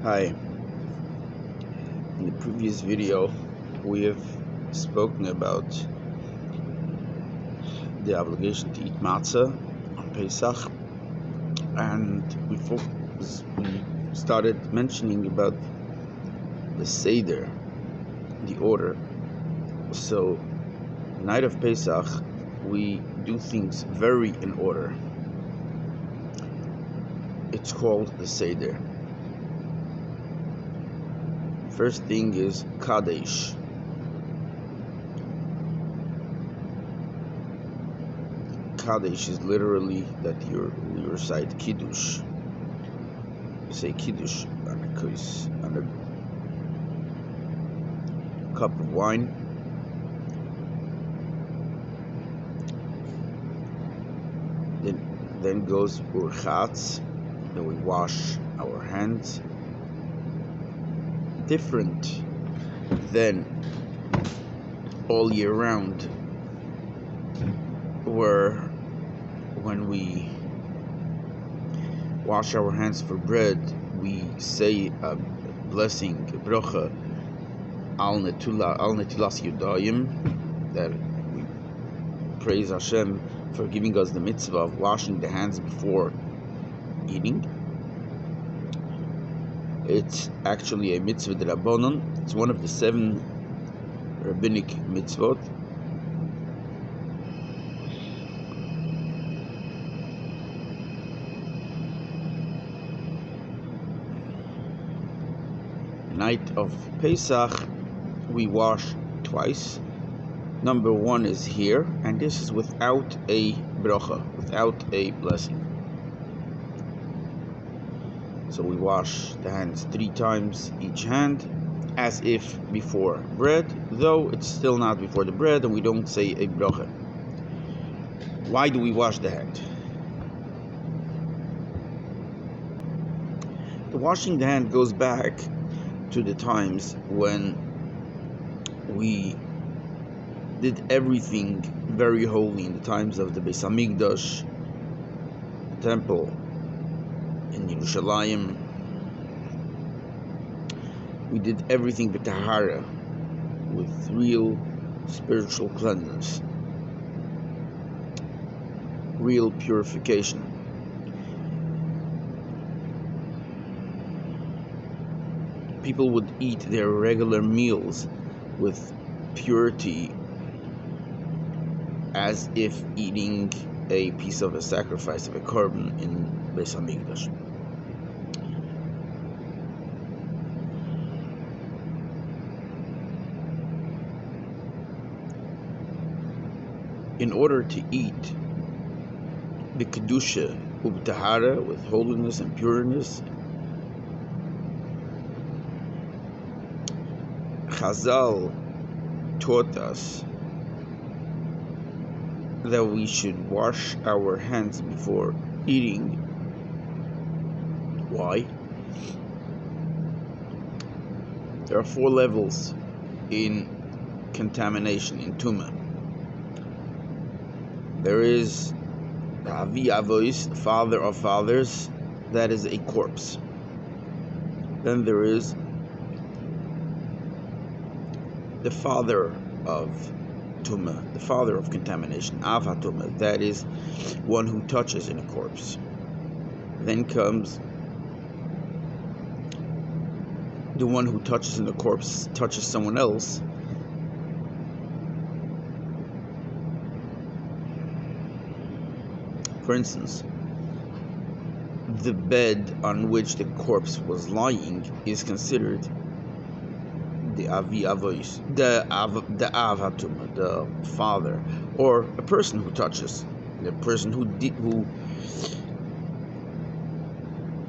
Hi, in the previous video we have spoken about the obligation to eat matzah on Pesach, and we started mentioning about the Seder, the order. So, night of Pesach, we do things very in order. It's called the Seder. First thing is Kadesh. Kadesh is literally that you recite Kiddush. You say Kiddush on a cup of wine. Then goes Urchatz. Then we wash our hands. Different than all year round, where when we wash our hands for bread, we say a blessing, a bracha, al netilas yadayim, that we praise Hashem for giving us the mitzvah of washing the hands before eating. It's actually a mitzvah d'Rabbanan. It's one of the 7 rabbinic mitzvot. Night of Pesach, we wash twice. Number 1 is here, and this is without a bracha, without a blessing. So we wash the hands 3 times each hand, as if before bread, though it's still not before the bread, and we don't say a bracha. Why do we wash the hand? The washing the hand goes back to the times when we did everything very holy, in the times of the Beis Hamikdash, the temple in Yerushalayim. We did everything with tahara, with real spiritual cleanliness, real purification. People would eat their regular meals with purity, as if eating a piece of a sacrifice of a korban in Beis Hamikdash. In order to eat the kedusha ubtahara, with holiness and pureness, Chazal taught us that we should wash our hands before eating. Why? There are 4 levels in contamination, in tumah. There is the Avi Avois, the father of fathers, that is a corpse. Then there is the father of tumah, the father of contamination, Av HaTumah, that is one who touches in a corpse. Then comes the one who touches in the corpse, touches someone else. For instance, the bed on which the corpse was lying is considered the Avi Avois, the Av HaTumah, the father, or a person who touches, the person who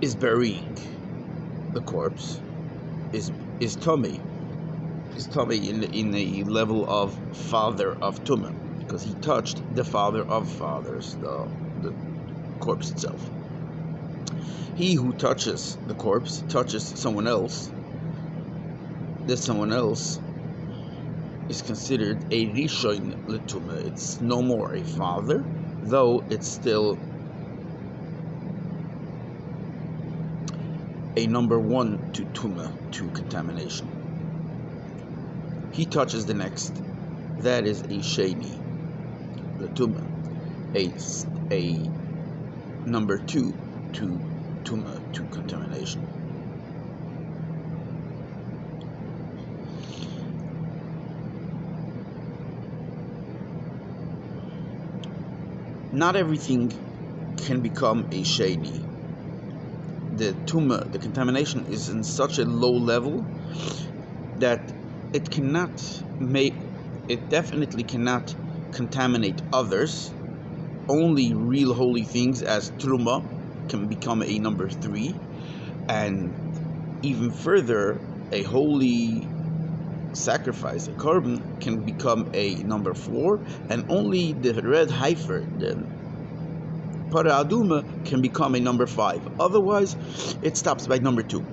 is burying the corpse is tummy, in a level of father of tumah, because he touched the father of fathers, the corpse itself. He who touches the corpse touches someone else. That someone else is considered a rishon l'tumah. It's no more a father, though it's still a number 1 to tuma, to contamination. He touches the next. That is a sheni, the tuma, a number 2 to tuma, to contamination. Not everything can become a sheni. The tuma, the contamination, is in such a low level that it definitely cannot contaminate others. Only real holy things as truma can become a number 3, and even further, a holy sacrifice, a korban, can become a number 4, and only the red heifer, the para aduma, can become a number 5. Otherwise, it stops by number 2.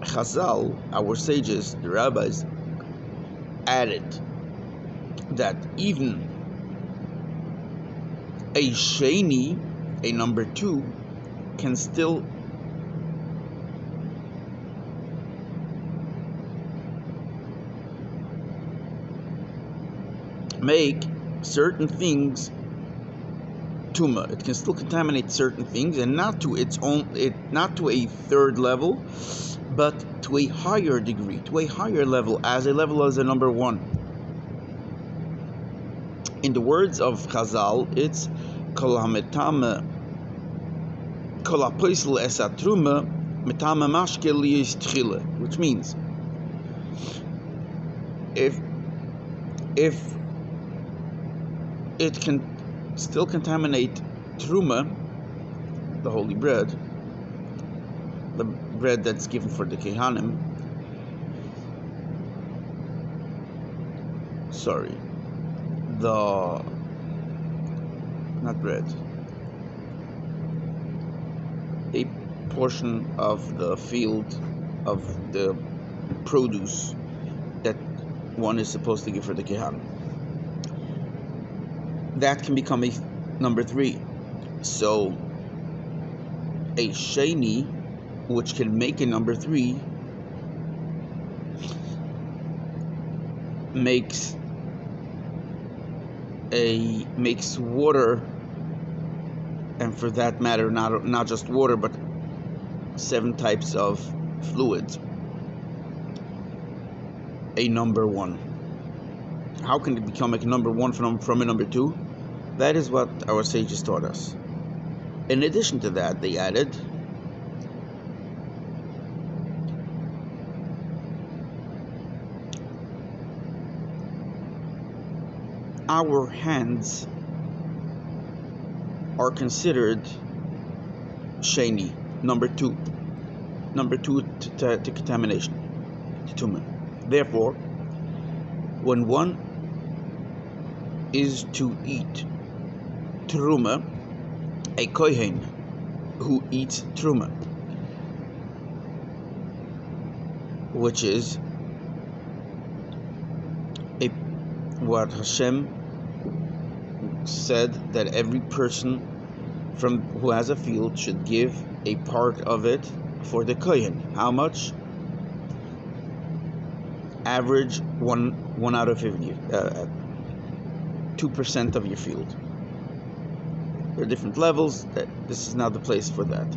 Chazal, our sages, the rabbis, added that even a sheni, a number 2, can still make certain things tuma. It can still contaminate certain things, and not to a third level, but to a higher degree, to a higher level, as a number 1. In the words of Chazal, it's kol hametame kol hapoisel es hatruma metame mashke liyis tchila, which means if it can still contaminate truma, the holy bread, the bread that's given for the kehanim, not bread, a portion of the field of the produce that one is supposed to give for the kehanim, that can become a number 3. So a sheni, which can make a number 3, makes water, and for that matter, not just water, but 7 types of fluids, a number 1. How can it become a number 1 from a number 2? That is what our sages taught us. In addition to that, they added our hands are considered sheni, number 2 to contamination, to tumah. Therefore, when one is to eat truma, a kohen who eats truma, which is what Hashem said that every person who has a field should give a part of it for the kohen. How much? Average 1 out of 50, 2% of your field. There are different levels. This is not the place for that.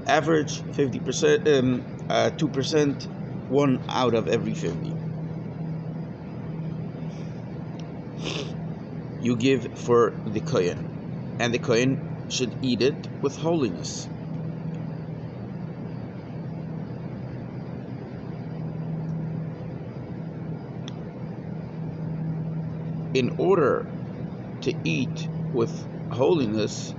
Average 50%, 2%, 1 out of every 50. You give for the kohen, and the kohen should eat it with holiness. In order to eat with holiness,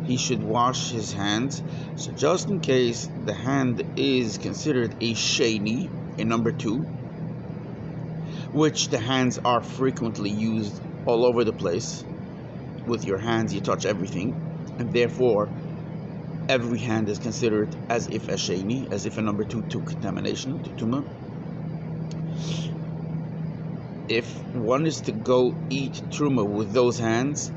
he should wash his hands. So just in case the hand is considered a sheni, a number 2, which the hands are frequently used all over the place. With your hands you touch everything, and therefore every hand is considered as if a sheni, as if a number 2 to contamination, to tumah. If one is to go eat truma with those hands,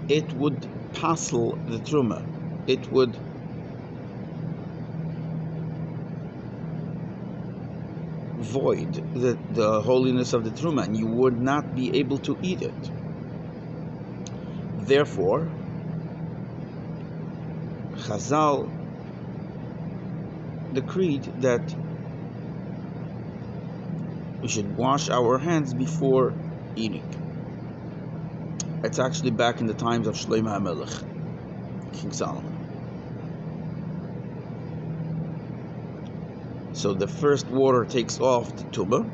it would passel the truma. It would void the holiness of the truma, and you would not be able to eat it. Therefore, Chazal decreed that we should wash our hands before eating. It's actually back in the times of Shlomo HaMelech, King Solomon. So the first water takes off the tuba,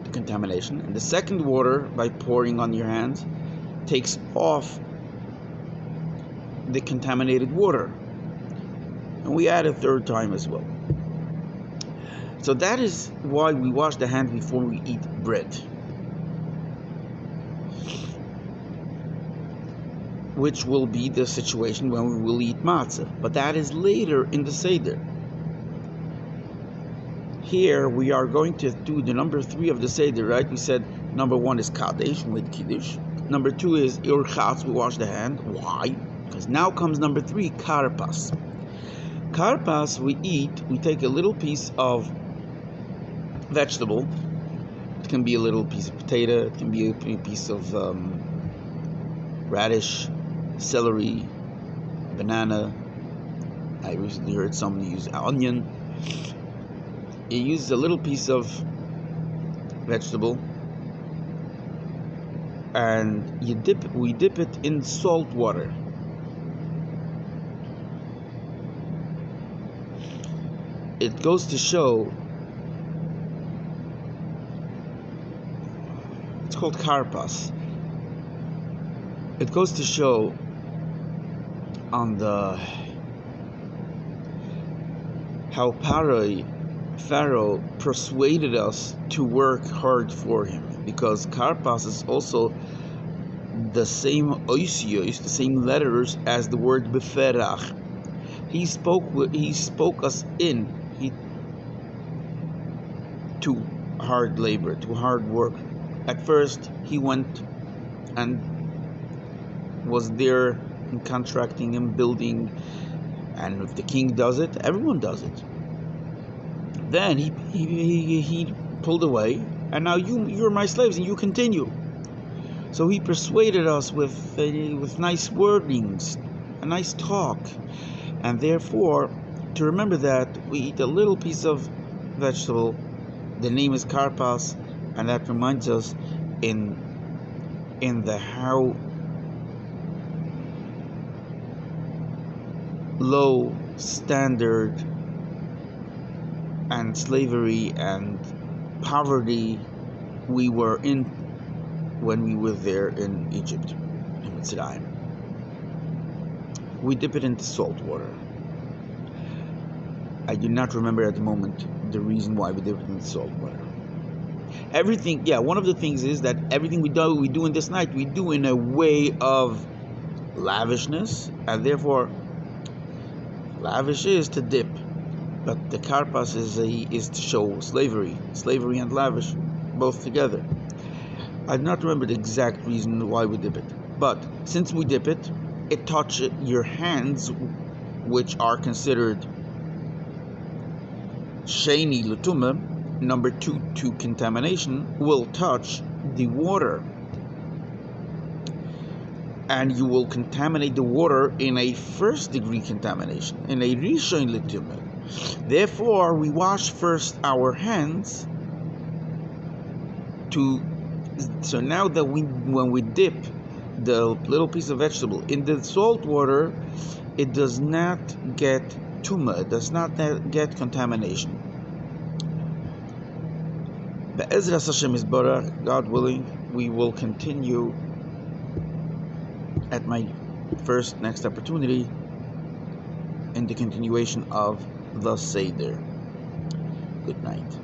the contamination, and the second water, by pouring on your hands, takes off the contaminated water. And we add a third time as well. So that is why we wash the hands before we eat bread, which will be the situation when we will eat matzah. But that is later in the Seder. Here we are going to do the number 3 of the Seder, right? We said number 1 is Kadesh, with Kiddush. Number 2 is Irchatz, we wash the hand. Why? Because now comes number 3, Karpas. Karpas we take a little piece of vegetable. It can be a little piece of potato, it can be a piece of radish, celery, banana. I recently heard someone use onion. You use a little piece of vegetable, and we dip it in salt water. It goes to show, it's called karpas. It goes to show on the how Pharaoh persuaded us to work hard for him, because karpas is also the same oisios, the same letters as the word beferach. He spoke us in to hard labor, to hard work. At first, he went and was there in contracting and building, and if the king does it, everyone does it. Then he pulled away, and now you're my slaves, and you continue. So he persuaded us with nice wordings, a nice talk, and therefore, to remember that, we eat a little piece of vegetable. The name is karpas, and that reminds us in the how low standard and slavery and poverty we were in when we were there in Egypt, in Mitzrayim. We dip it into salt water. I do not remember at the moment the reason why we dip it into salt water. Everything, one of the things is that everything we do in this night, we do in a way of lavishness, and therefore lavish is to dip, but the karpas is to show slavery and lavish both together. I do not remember the exact reason why we dip it, but since we dip it, it touches your hands, which are considered sheni l'tumah, number 2 to contamination, will touch the water, and you will contaminate the water in a first degree contamination, in a rishon l'tumah. Therefore, we wash first our hands so now that when we dip the little piece of vegetable in the salt water, it does not get tumah, it does not get contamination. Be'ezras Hashem Yisborach, God willing, we will continue at my next opportunity in the continuation of the Seder. Good night.